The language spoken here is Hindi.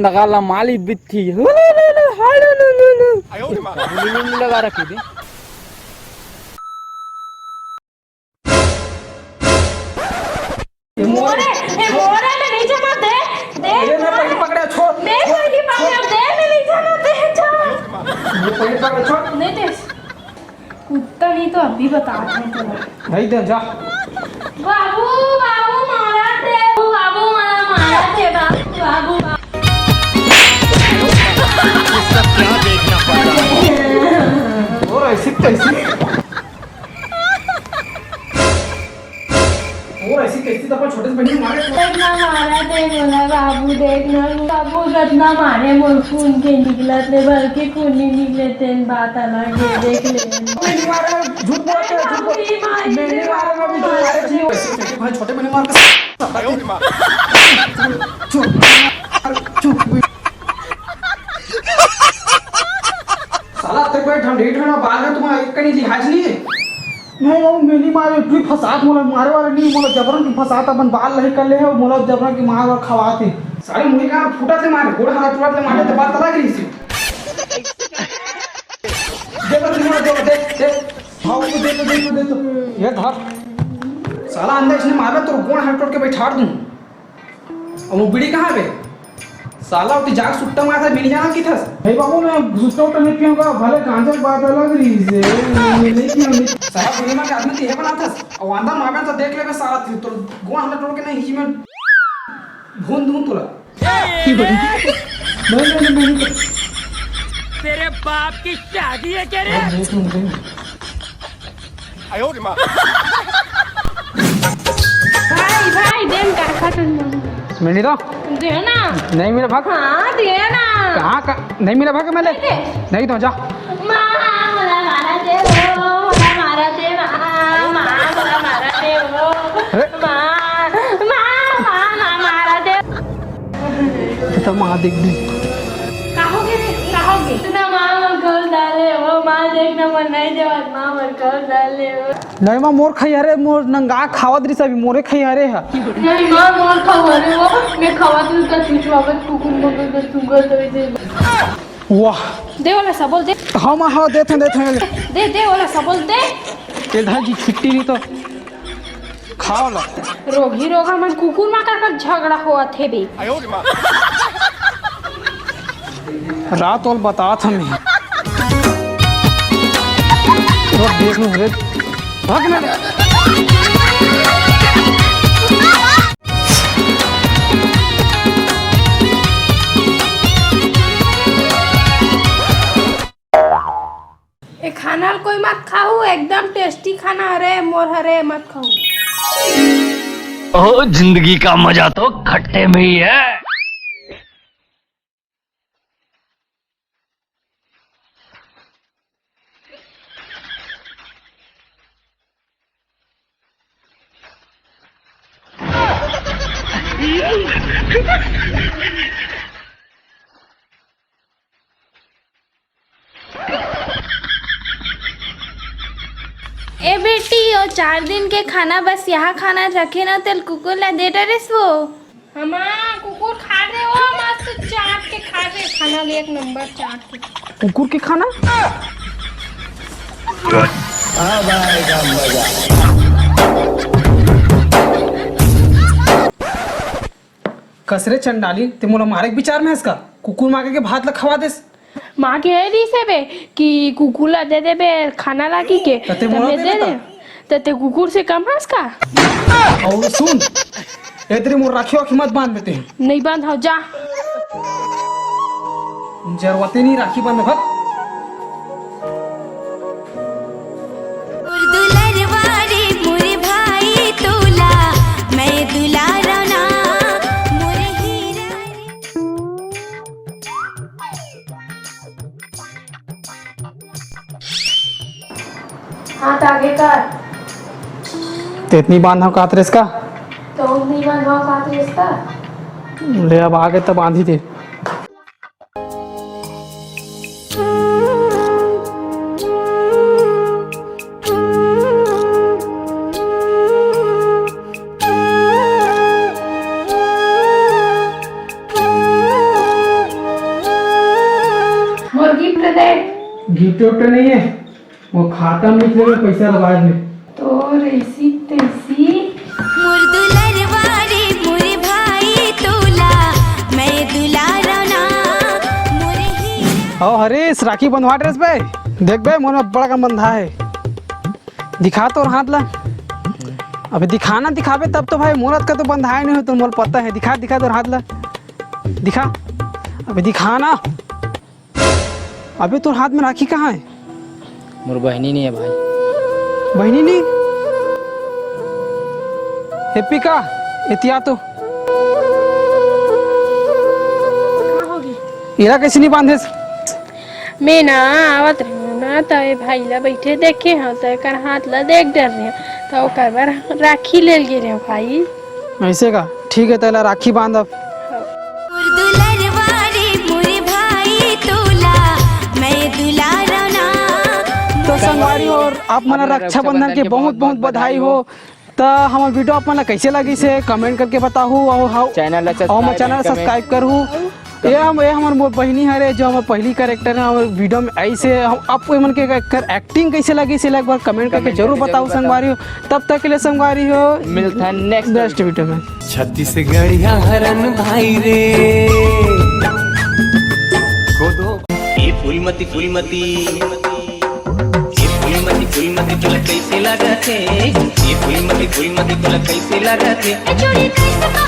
नगाला माली बिथी लगा रखी थी। मोरे मैं नीचे मत दे ये मैं पकड़ पकड़े छोड़ दे कोई नहीं पकड़ दे मैं नीचे मत दे छोड़ ये पकड़ पकड़ छोड़ नहीं दे कुत्ता नहीं तो अभी बताते हैं तुम्हें नहीं दे जा बाबू बाबू मारा दे बाबू मारा दे बाबू इसका क्या देखना पड़ रहा है। और ऐसी कैसी तो अपन छोटे से बहन मारे देखना मारा दे बोला बाबू देखना बाबू कितना मारे मोर खून के निकला थे बल्कि खून नहीं निकले थे बात अलग है देख ले नहीं मारा झूठ बोलते झूठ बोल नहीं मारा मैं भी मारे थी भाई छोटे बहन मार के चुप चुप साला तेरे को ठंडी ठंडा बाल है तुम्हारा एक कहीं लिहाज नहीं है नहीं वो मिली मारे तू फसात मोला मारे वाला नहीं मोला जबरन की फसात अपन बाल नहीं कर ले है मोला जबरन की मार और खवाते सारे मुंह का फूटा से मारे गोड़ हाथ टूट ले मारे तो बात अलग रही सी जबरन मोला दे हां वो दे तो ये धर साला अंदर इसने मारा तो गोड़ हाथ टूट के बैठा दूं और वो बीड़ी कहां पे साला उठी जाग सुट्टा मारा था मिल जाना की था भाई बाबू मैं सुट्टा उट्टा नहीं पीऊंगा भले गांजा बात अलग रही से नहीं पीऊंगी साला दुनिया में आदमी तो ये बनाता और वांदा मारना तो देख ले मैं साला थी तो गोवा हल्ला टोल के नहीं ही में भून दूं तोला नहीं तेरे बाप की शादी है क्या रे। आयो रे मां भाई देम का खत्म मिली तो दे ना नहीं मिला भाग हाँ दे ना कहाँ का नहीं मिला भाग मैंने नहीं तो जा माँ मला मारा दे वो मला मारा दे माँ मला मारा दे वो माँ मारा दे तो माँ देख दी कहोगे ना माँ मर कर डाले वो माँ देखना मन नहीं देवत माँ मर कर डाले वो नहीं माँ मोर खाई अरे मोर नंगा खावा दरी सभी मोरे खाई अरे है नहीं माँ मोर खावा रे वो मैं खावा तू का चूच वापस कुकुर मगर का सुगर तो इसे वाह दे वाला सबल दे हाँ माँ हाँ देते दे वाला सबल दे इधर की छुट्टी नहीं तो खाओ ला रोगी रोगा मन कुकुर माँ का झगड़ा हुआ थे भी रात और बता था मैं तो देख लूँ रे भाग ना ये खाना कोई मत खाओ एकदम टेस्टी खाना हरे मोर हरे मत खाओ ओ जिंदगी का मजा तो खट्टे में ही है। ए बेटी और 4 दिन के खाना बस यहाँ खाना रखे ना तेल कुकुर ला दे डरेस वो हमा कुकुर खा रहे हो मस्त चाट के खा रहे खाना ले एक नंबर चाट के कुकुर के खाना कसरे चंडाली ते मोला मारे के विचार में है इसका कुकुर मांगे के भात ला खवा देस माँ के है दी से बे कि कुकुर ला दे दे बे खाना ला की के तते मोला दे देता तते कुकुर से कम है इसका और सुन इतनी मोर राखियो की मत बांध देते नहीं बांध हो जा जरूरत नहीं राखी बांध भग हाथ आगे कर तो इतनी बांधा कातरे इसका तो नहीं बांध हो साथ इसका ले अब आगे तो बांधी थी छुट्टी उट्टी नहीं है, वो खाता में लिख लेंगे पैसा लगा में। तो ऐसी तैसी मुर्दुलरवारे मुरे भाई तोला मैं दुलारना मुरे ही ओ हरीश राखी बंधवा ड्रेस पे देख बे मोर में बड़ा का बंधा है, दिखा तो और हाथ ला। अबे दिखाना दिखावे तब तो भाई मुहूर्त का तो बंधाया नहीं हो, तो मोल पता है। दिखा दिखा तो और हाथ ला, दिखा। अबे दिखाना। अबे तोर हाथ में राखी कहाँ है? मोर बहनी नहीं है भाई। बहनी नहीं हैप्पी का एतिया तो इरा कैसे नहीं बांधे? मैं ना आवत रही ना तो ये भाई ला बैठे देखे हाँ तो एक हाथ ला देख डर रहे तो ओकर बार राखी ले गे रहे भाई। ऐसे का ठीक है, तेला राखी बांध अब। मुर्दुलरवारे मुरे भाई तोला मैं दुलारना तो संगवारी और आप मना रक्षाबंधन के बहुत बहुत बधाई हो। तो हमार वीडियो आप मना कैसे लगी से कमेंट करके बताहू और चैनल चैनल सब्सक्राइब करू। ये हमार बहनी है रे जो हमार पहली कैरेक्टर है हमारे वीडियो में। ऐसे हम आपको मन के एक्टिंग कैसे लगी से एक बार कमेंट करके जरूर बताओ संगवारी हो। तब तक के लिए संगवारी हो, मिलता है नेक्स्ट वीडियो में। छत्तीसगढ़िया हरन भाई रे खोदो ये फूलमती फूलमती फूलमती तुला कैसे लागत है? ये फूलमती तुला कैसे लागत है? जोड़ी कैसे